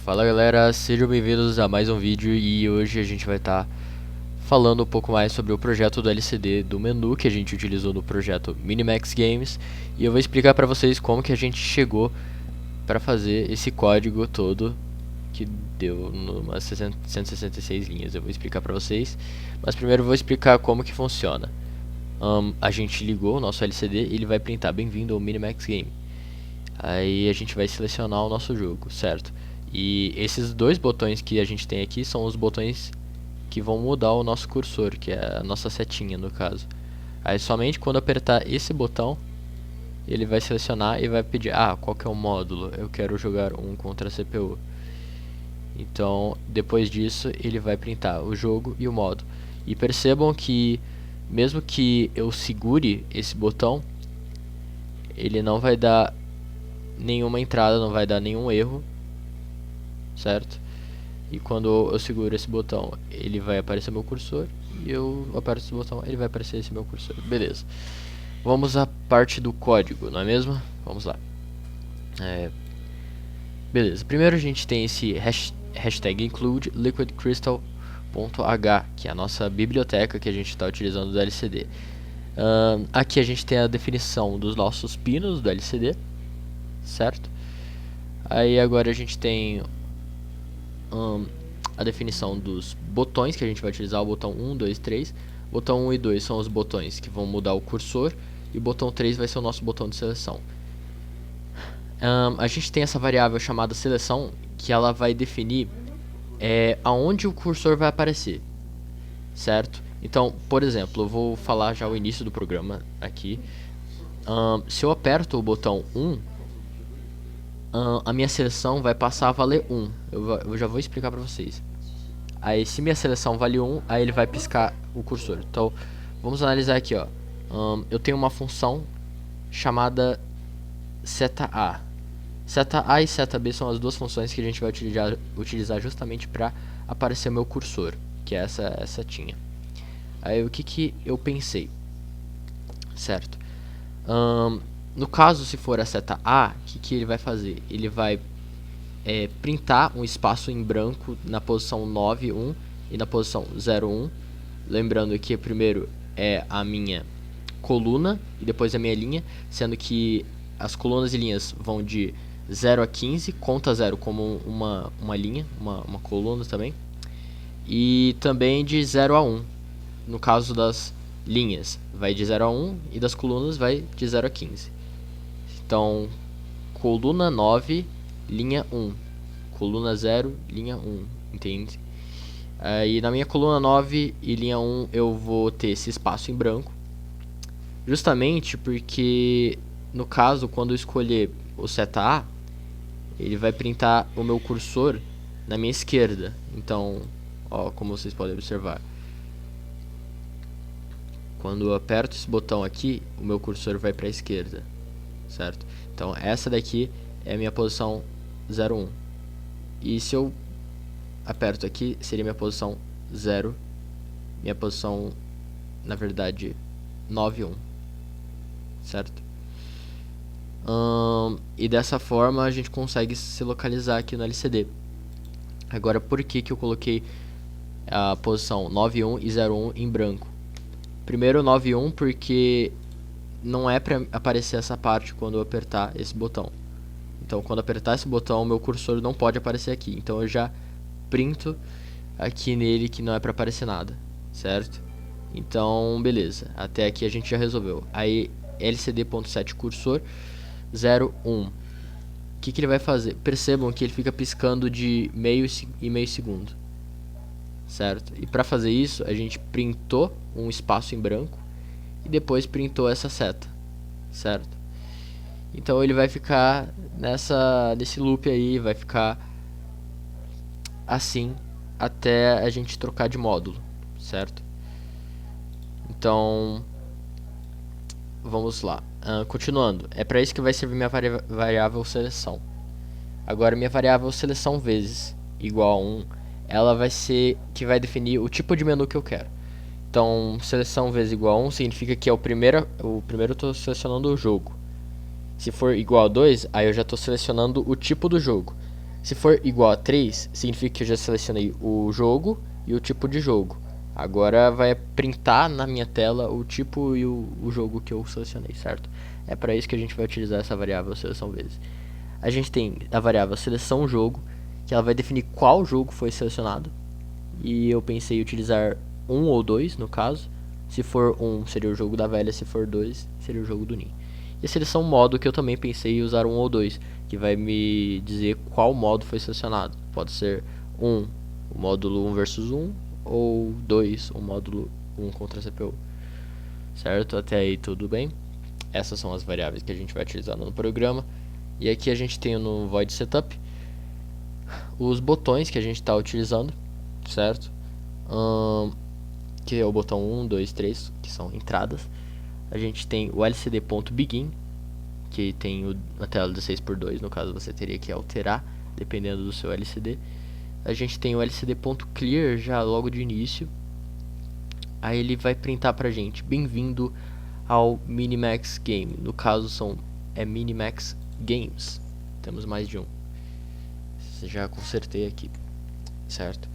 Fala galera, sejam bem-vindos a mais um vídeo e hoje a gente vai estar falando um pouco mais sobre o projeto do LCD do menu que a gente utilizou no projeto Minimax Games, e eu vou explicar para vocês como que a gente chegou para fazer esse código todo que deu umas 166 linhas. Eu vou explicar para vocês, mas primeiro eu vou explicar como que funciona. A gente ligou o nosso LCD e ele vai printar bem-vindo ao Minimax Game. Aí a gente vai selecionar o nosso jogo, certo? E esses dois botões que a gente tem aqui são os botões que vão mudar o nosso cursor, que é a nossa setinha no caso. Aí somente quando apertar esse botão, ele vai selecionar e vai pedir, qual que é o módulo? Eu quero jogar um contra a CPU. Então, depois disso, ele vai printar o jogo e o módulo. E percebam que, mesmo que eu segure esse botão, ele não vai dar nenhuma entrada, não vai dar nenhum erro, certo? E quando eu seguro esse botão, ele vai aparecer meu cursor, e eu aperto esse botão, ele vai aparecer esse meu cursor. Beleza. Vamos à parte do código, não é mesmo? Vamos lá. Beleza. Primeiro a gente tem esse hashtag include liquid crystal.h, que é a nossa biblioteca que a gente está utilizando do LCD. Aqui a gente tem a definição dos nossos pinos do LCD, certo? Aí agora a gente tem a definição dos botões que a gente vai utilizar, o botão 1, 2, 3. Botão 1 e 2 são os botões que vão mudar o cursor, e o botão 3 vai ser o nosso botão de seleção. A gente tem essa variável chamada seleção, que ela vai definir aonde o cursor vai aparecer, certo? Então, por exemplo, eu vou falar já o início do programa aqui. Se eu aperto o botão 1, a minha seleção vai passar a valer 1. Eu já vou explicar pra vocês. Aí se minha seleção vale 1, aí ele vai piscar o cursor. Então vamos analisar aqui, ó. Eu tenho uma função chamada seta_a. Seta_a e seta_b são as duas funções que a gente vai utilizar justamente para aparecer o meu cursor, que é essa setinha. Aí o que eu pensei, certo? No caso, se for a seta A, o que ele vai fazer? Ele vai printar um espaço em branco na posição 9, 1 e na posição 0, 1. Lembrando que primeiro é a minha coluna e depois a minha linha, sendo que as colunas e linhas vão de 0 a 15, conta 0 como uma linha, uma coluna também. E também de 0 a 1. No caso das linhas, vai de 0 a 1 e das colunas vai de 0 a 15. Então, coluna 9, linha 1, coluna 0, linha 1, entende? E na minha coluna 9 e linha 1 eu vou ter esse espaço em branco, justamente porque, no caso, quando eu escolher o seta A, ele vai printar o meu cursor na minha esquerda. Então, ó, como vocês podem observar, quando eu aperto esse botão aqui, o meu cursor vai para a esquerda, certo? Então essa daqui é a minha posição 0, 1. E se eu aperto aqui, seria minha posição 0, minha posição, na verdade, 9, 1, certo? E dessa forma a gente consegue se localizar aqui no LCD. Agora, por que eu coloquei a posição 9, 1 e 0, 1 em branco? Primeiro 9, 1 porque não é para aparecer essa parte quando eu apertar esse botão. Então quando apertar esse botão, meu cursor não pode aparecer aqui. Então eu já printo aqui nele que não é para aparecer nada, certo? Então beleza, até aqui a gente já resolveu. Aí lcd.set cursor 0, 1. O que ele vai fazer? Percebam que ele fica piscando de meio segundo, certo? E para fazer isso a gente printou um espaço em branco e depois printou essa seta, certo? Então ele vai ficar nesse loop aí, vai ficar assim até a gente trocar de módulo, certo? Então vamos lá, continuando. É para isso que vai servir minha variável seleção. Agora minha variável seleção vezes igual a 1, ela vai ser que vai definir o tipo de menu que eu quero. Então, seleção vezes igual a 1 significa que o primeiro eu estou selecionando o jogo. Se for igual a 2, aí eu já estou selecionando o tipo do jogo. Se for igual a 3, significa que eu já selecionei o jogo e o tipo de jogo. Agora vai printar na minha tela o tipo e o jogo que eu selecionei, certo? É para isso que a gente vai utilizar essa variável seleção vezes. A gente tem a variável seleção jogo, que ela vai definir qual jogo foi selecionado. E eu pensei em utilizar 1 ou 2 no caso. Se for 1 seria o jogo da velha, se for 2 seria o jogo do Nin. E a seleção modo, que eu também pensei em usar 1 ou 2, que vai me dizer qual modo foi selecionado. Pode ser 1, o módulo 1 versus 1, ou 2, o módulo 1 contra a CPU. Certo? Até aí tudo bem. Essas são as variáveis que a gente vai utilizar no programa. E aqui a gente tem no void setup os botões que a gente está utilizando, certo? Que é o botão 1, 2, 3, que são entradas. A gente tem o lcd.begin, que tem a tela 16:2, no caso você teria que alterar dependendo do seu LCD. A gente tem o lcd.clear já logo de início. Aí ele vai printar pra gente: bem-vindo ao Minimax Game. No caso Minimax Games. Temos mais de um. Já consertei aqui, certo?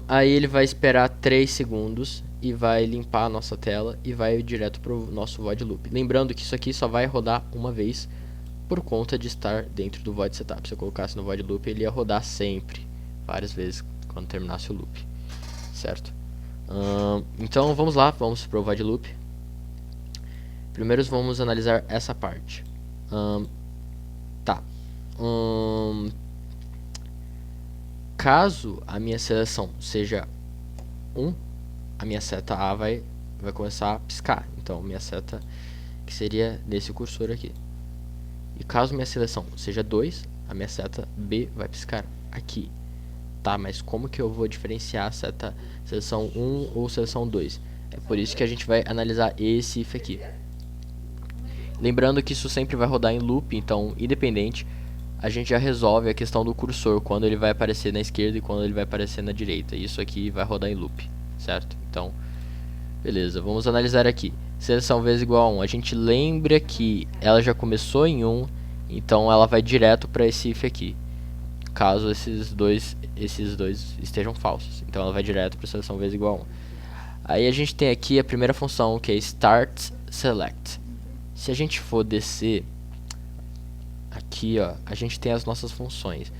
Aí ele vai esperar 3 segundos e vai limpar a nossa tela e vai direto para o nosso void loop. Lembrando que isso aqui só vai rodar uma vez por conta de estar dentro do void setup. Se eu colocasse no void loop, ele ia rodar sempre, várias vezes quando terminasse o loop, certo? Então vamos lá, vamos para o void loop. Primeiro vamos analisar essa parte. Caso a minha seleção seja 1, a minha seta A vai começar a piscar. Então minha seta, que seria nesse cursor aqui. E caso minha seleção seja 2, a minha seta B vai piscar aqui. Tá, mas como que eu vou diferenciar a seleção 1 ou seleção 2? É por isso que a gente vai analisar esse if aqui. Lembrando que isso sempre vai rodar em loop, então independente, a gente já resolve a questão do cursor, quando ele vai aparecer na esquerda e quando ele vai aparecer na direita. Isso aqui vai rodar em loop, certo? Então, beleza, vamos analisar aqui. Seleção vezes igual a 1. A gente lembra que ela já começou em 1, então ela vai direto para esse if aqui. Caso esses dois estejam falsos. Então ela vai direto para seleção vezes igual a 1. Aí a gente tem aqui a primeira função, que é start select. Se a gente for descer aqui, ó, a gente tem as nossas funções.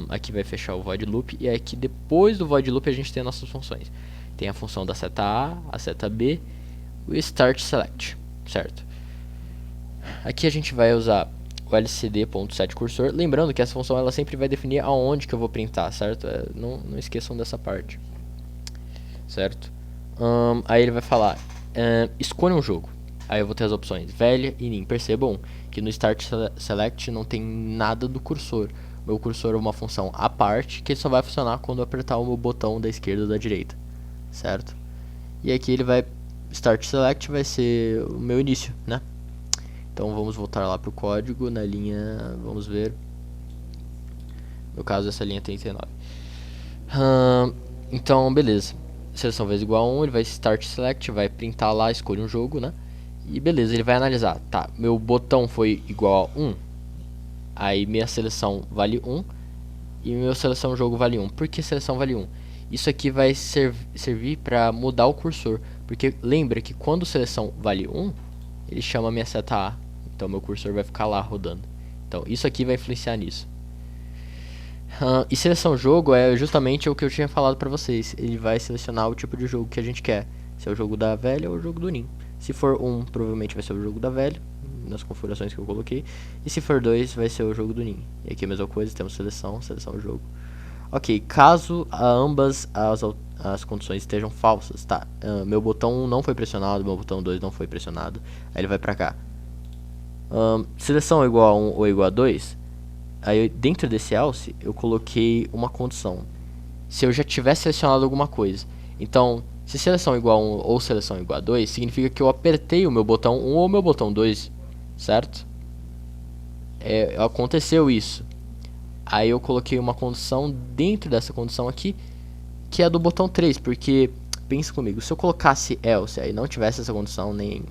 Aqui vai fechar o void loop, e aqui depois do void loop a gente tem as nossas funções. Tem a função da seta A, a seta B, o start select, certo? Aqui a gente vai usar o lcd.setCursor, lembrando que essa função ela sempre vai definir aonde que eu vou printar, certo? Não esqueçam dessa parte, certo? Aí ele vai falar, escolha um jogo. Aí eu vou ter as opções velha e nin. Percebam que no start select não tem nada do cursor. Meu cursor é uma função à parte, que só vai funcionar quando eu apertar o meu botão da esquerda ou da direita, certo? E aqui ele vai, start select vai ser o meu início, né? Então vamos voltar lá pro código, na linha, vamos ver, no caso essa linha 39. Então beleza, seleção vezes igual a 1, ele vai start select, vai printar lá, escolhe um jogo, né? E beleza, ele vai analisar, tá, meu botão foi igual a 1, aí minha seleção vale 1, e meu seleção jogo vale 1. Por que seleção vale 1? Isso aqui vai servir para mudar o cursor, porque lembra que quando seleção vale 1, ele chama minha seta A, então meu cursor vai ficar lá rodando. Então isso aqui vai influenciar nisso. E seleção jogo é justamente o que eu tinha falado para vocês, ele vai selecionar o tipo de jogo que a gente quer, se é o jogo da velha ou o jogo do nin. Se for 1, provavelmente vai ser o jogo da velha, nas configurações que eu coloquei. E se for 2, vai ser o jogo do nin. E aqui a mesma coisa, temos seleção jogo. Ok, caso ambas as condições estejam falsas, tá? Meu botão 1 não foi pressionado, meu botão 2 não foi pressionado. Aí ele vai pra cá. Seleção igual a 1 ou igual a 2. Aí dentro desse else, eu coloquei uma condição. Se eu já tivesse selecionado alguma coisa. Então, se seleção igual a 1 ou seleção igual a 2, significa que eu apertei o meu botão 1 ou o meu botão 2, certo? Aconteceu isso. Aí eu coloquei uma condição dentro dessa condição aqui, que é a do botão 3, porque, pensa comigo, se eu colocasse else, aí não tivesse essa condição, nem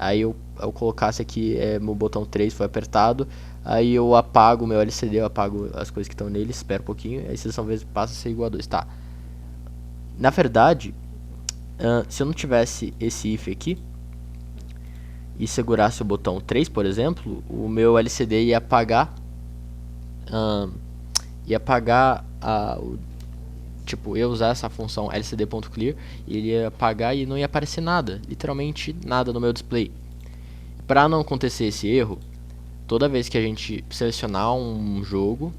aí eu colocasse aqui, meu botão 3 foi apertado, aí eu apago o meu LCD, eu apago as coisas que estão nele, espero um pouquinho, aí seleção vezes passa a ser igual a 2, tá. Na verdade, se eu não tivesse esse if aqui, e segurasse o botão 3, por exemplo, o meu LCD ia apagar, tipo, eu usar essa função lcd.clear, e ele ia apagar e não ia aparecer nada, literalmente nada no meu display. Para não acontecer esse erro, toda vez que a gente selecionar um jogo,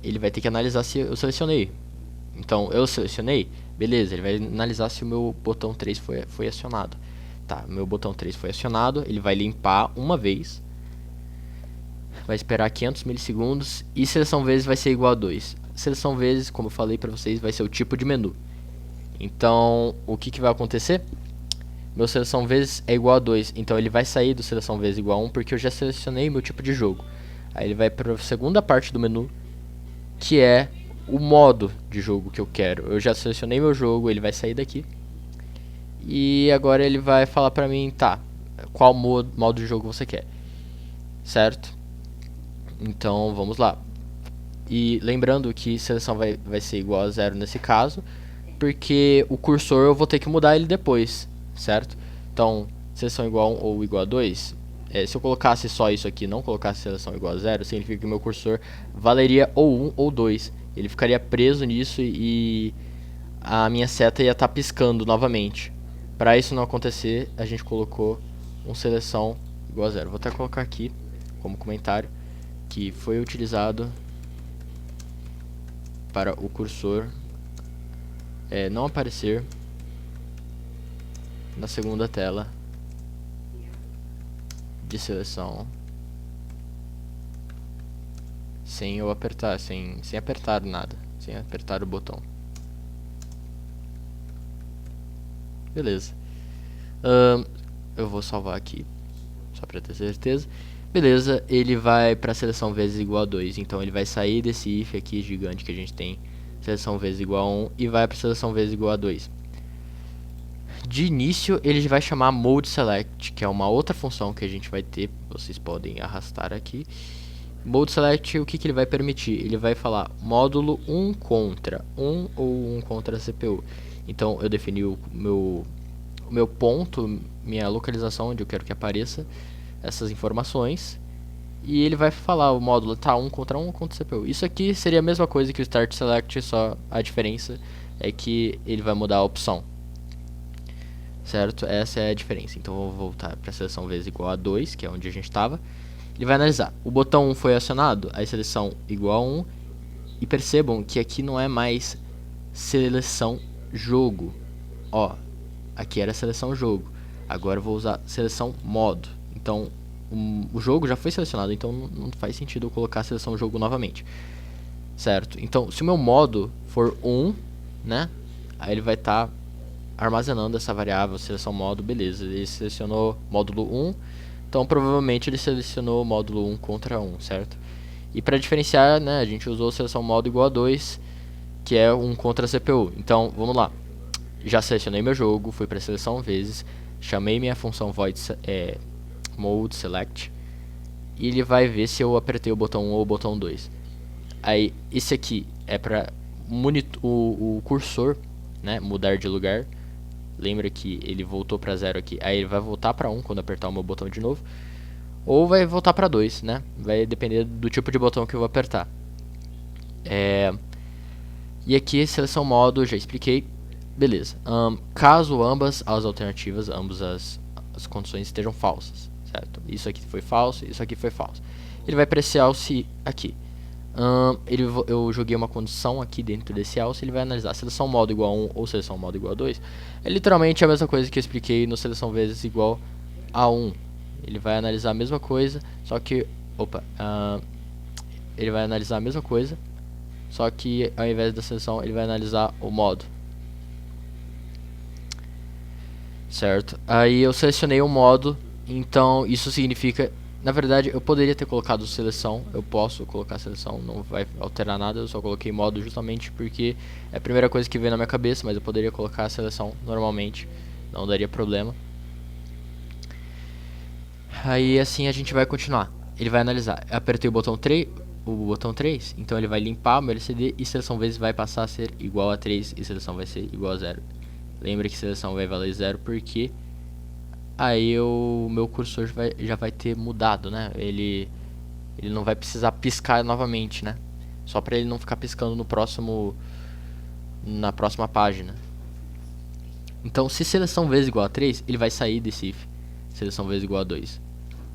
ele vai ter que analisar se eu selecionei. Então, eu selecionei, beleza, ele vai analisar se o meu botão 3 foi acionado. Tá, meu botão 3 foi acionado, ele vai limpar uma vez, vai esperar 500 milissegundos e seleção vezes vai ser igual a 2. Seleção vezes, como eu falei pra vocês, vai ser o tipo de menu. Então, o que vai acontecer? Meu seleção vezes é igual a 2, então ele vai sair do seleção vezes igual a 1 porque eu já selecionei meu tipo de jogo. Aí ele vai para a segunda parte do menu, que é o modo de jogo que eu quero. Eu já selecionei meu jogo, ele vai sair daqui. E agora ele vai falar pra mim, tá, qual modo de jogo você quer, certo? Então vamos lá. E lembrando que seleção vai ser igual a 0 nesse caso, porque o cursor eu vou ter que mudar ele depois, certo? Então, seleção igual a 1 ou igual a 2, se eu colocasse só isso aqui, não colocasse seleção igual a 0, significa que o meu cursor valeria ou 1 ou 2. Ele ficaria preso nisso e a minha seta ia estar piscando novamente. Para isso não acontecer, a gente colocou um seleção igual a 0. Vou até colocar aqui como comentário que foi utilizado para o cursor não aparecer na segunda tela de seleção sem eu apertar, sem apertar nada, sem apertar o botão. Beleza. Eu vou salvar aqui só para ter certeza. Beleza, ele vai para seleção vezes igual a 2, então ele vai sair desse if aqui gigante que a gente tem, seleção vezes igual a 1, e vai para seleção vezes igual a 2. De início ele vai chamar mode select, que é uma outra função que a gente vai ter, vocês podem arrastar aqui. Mode select, o que ele vai permitir? Ele vai falar módulo 1 contra 1 ou 1 contra a CPU. Então eu defini o meu ponto, minha localização onde eu quero que apareça essas informações, e ele vai falar o módulo tá 1 contra 1 contra a CPU. Isso aqui seria a mesma coisa que o start select, só a diferença é que ele vai mudar a opção, certo? Essa é a diferença. Então vou voltar para a seleção vezes igual a 2, que é onde a gente estava. Ele vai analisar, o botão 1 foi acionado, aí seleção igual a 1, e percebam que aqui não é mais seleção jogo, ó, aqui era seleção jogo, agora eu vou usar seleção modo. Então o jogo já foi selecionado, então não faz sentido eu colocar a seleção jogo novamente, certo? Então se o meu modo for 1, né, aí ele vai estar armazenando essa variável seleção modo, beleza, ele selecionou módulo 1, então provavelmente ele selecionou o módulo 1 contra 1, certo? E para diferenciar, né, a gente usou seleção modo igual a 2, que é 1 contra a CPU. Então vamos lá, já selecionei meu jogo, fui para seleção vezes, chamei minha função void mode select, e ele vai ver se eu apertei o botão 1 ou o botão 2. Aí esse aqui é para o cursor, né, mudar de lugar. Lembra que ele voltou para 0 aqui, aí ele vai voltar para 1 quando apertar o meu botão de novo, ou vai voltar para 2, né? Vai depender do tipo de botão que eu vou apertar. E aqui seleção modo, já expliquei. Beleza. Caso ambas as alternativas, ambas as condições estejam falsas, certo? Isso aqui foi falso, isso aqui foi falso. Ele vai para esse else aqui. Eu joguei uma condição aqui dentro desse else, ele vai analisar seleção modo igual a 1 ou seleção modo igual a 2. É literalmente a mesma coisa que eu expliquei no seleção vezes igual a 1. Ele vai analisar a mesma coisa, só que... ele vai analisar a mesma coisa, só que ao invés da seleção ele vai analisar o modo, certo? Aí eu selecionei o modo, então isso significa... Na verdade eu poderia ter colocado seleção, eu posso colocar seleção, não vai alterar nada, eu só coloquei modo justamente porque é a primeira coisa que veio na minha cabeça, mas eu poderia colocar a seleção normalmente, não daria problema. Aí assim a gente vai continuar. Ele vai analisar. Eu apertei o botão 3, então ele vai limpar o meu LCD e seleção vezes vai passar a ser igual a 3 e seleção vai ser igual a 0. Lembra que seleção vai valer 0 porque aí o meu cursor já vai ter mudado, né? Ele não vai precisar piscar novamente, né? Só para ele não ficar piscando na próxima página. Então, se seleção vezes igual a 3, ele vai sair desse if. Seleção vezes igual a 2.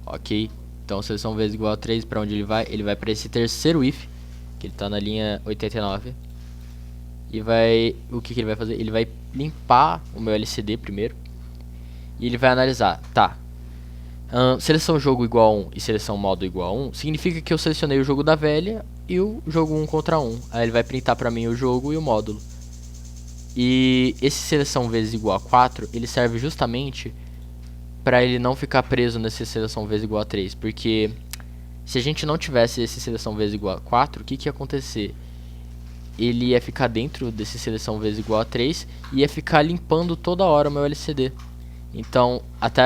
Ok? Então, seleção vezes igual a 3, para onde ele vai? Ele vai para esse terceiro if, que ele está na linha 89. E o que ele vai fazer? Ele vai limpar o meu LCD primeiro. E ele vai analisar. Tá. Seleção jogo igual a 1 e seleção modo igual a 1 significa que eu selecionei o jogo da velha e o jogo 1 contra 1. Aí ele vai printar pra mim o jogo e o módulo. E esse seleção vezes igual a 4, ele serve justamente pra ele não ficar preso nesse seleção vezes igual a 3. Porque se a gente não tivesse esse seleção vezes igual a 4, o que ia acontecer? Ele ia ficar dentro desse seleção vezes igual a 3 e ia ficar limpando toda hora o meu LCD. Então, até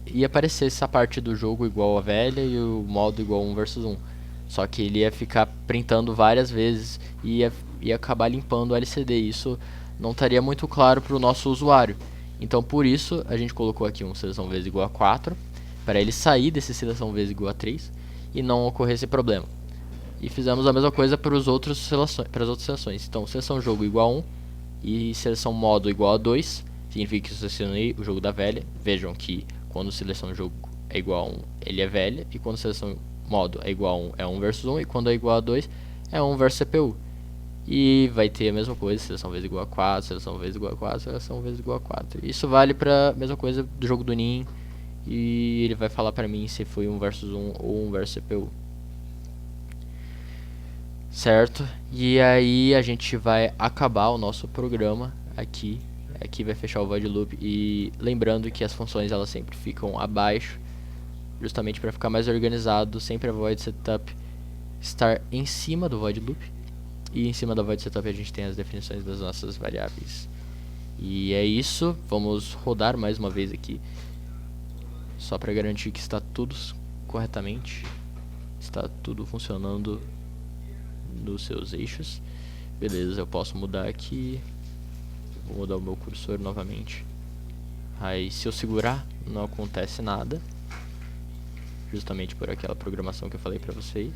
ia aparecer essa parte do jogo igual a velha e o modo igual 1 versus 1. Só que ele ia ficar printando várias vezes e ia acabar limpando o LCD. Isso não estaria muito claro para o nosso usuário. Então, por isso, a gente colocou aqui um seleção vezes igual a 4, para ele sair desse seleção vezes igual a 3 e não ocorrer esse problema. E fizemos a mesma coisa para as outras seleções. Então, seleção jogo igual a 1 e seleção modo igual a 2. Significa que eu selecionei o jogo da velha. Vejam que quando seleção jogo é igual a 1, ele é velha. E quando seleção modo é igual a 1, é 1 versus 1. E quando é igual a 2, é 1 versus CPU. E vai ter a mesma coisa, seleção vezes igual a 4, seleção vezes igual a 4, seleção vezes igual a 4. Isso vale pra mesma coisa do jogo do NIM. E ele vai falar pra mim se foi 1 versus 1 ou 1 versus CPU. Certo? E aí a gente vai acabar o nosso programa aqui. Aqui vai fechar o void loop e lembrando que as funções elas sempre ficam abaixo, justamente para ficar mais organizado, sempre a void setup estar em cima do void loop e em cima da void setup a gente tem as definições das nossas variáveis. E é isso, vamos rodar mais uma vez aqui, só para garantir que está tudo corretamente, está tudo funcionando nos seus eixos. Beleza, eu posso mudar aqui. Vou mudar o meu cursor novamente. Aí se eu segurar não acontece nada, justamente por aquela programação que eu falei pra vocês.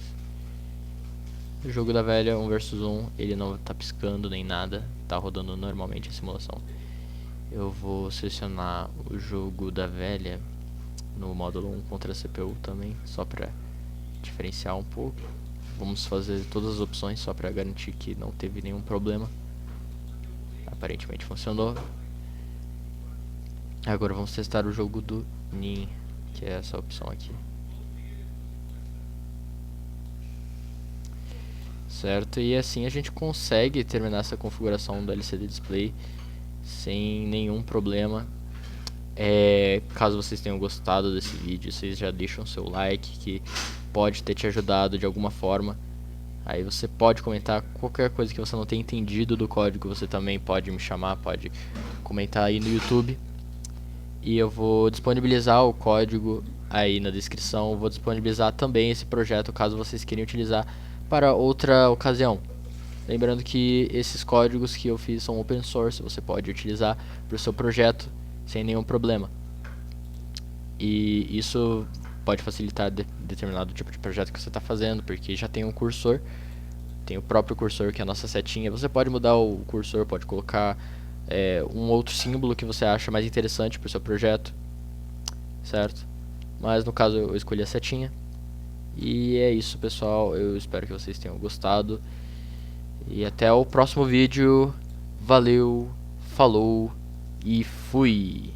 O jogo da velha 1 versus 1, ele não tá piscando nem nada, tá rodando normalmente a simulação. Eu vou selecionar o jogo da velha no módulo 1 contra a CPU também, só pra diferenciar um pouco. Vamos fazer todas as opções só pra garantir que não teve nenhum problema. Aparentemente funcionou. Agora vamos testar o jogo do NIM, que é essa opção aqui. Certo, e assim a gente consegue terminar essa configuração do LCD Display sem nenhum problema. Caso vocês tenham gostado desse vídeo, vocês já deixam seu like, que pode ter te ajudado de alguma forma. Aí você pode comentar qualquer coisa que você não tenha entendido do código, você também pode me chamar, pode comentar aí no YouTube. E eu vou disponibilizar o código aí na descrição, vou disponibilizar também esse projeto caso vocês queiram utilizar para outra ocasião. Lembrando que esses códigos que eu fiz são open source, você pode utilizar para o seu projeto sem nenhum problema. E isso pode facilitar determinado tipo de projeto que você está fazendo, porque já tem um cursor, tem o próprio cursor que é a nossa setinha. Você pode mudar o cursor, pode colocar um outro símbolo que você acha mais interessante para o seu projeto, certo? Mas no caso eu escolhi a setinha. E é isso, pessoal, eu espero que vocês tenham gostado e até o próximo vídeo. Valeu, falou e fui!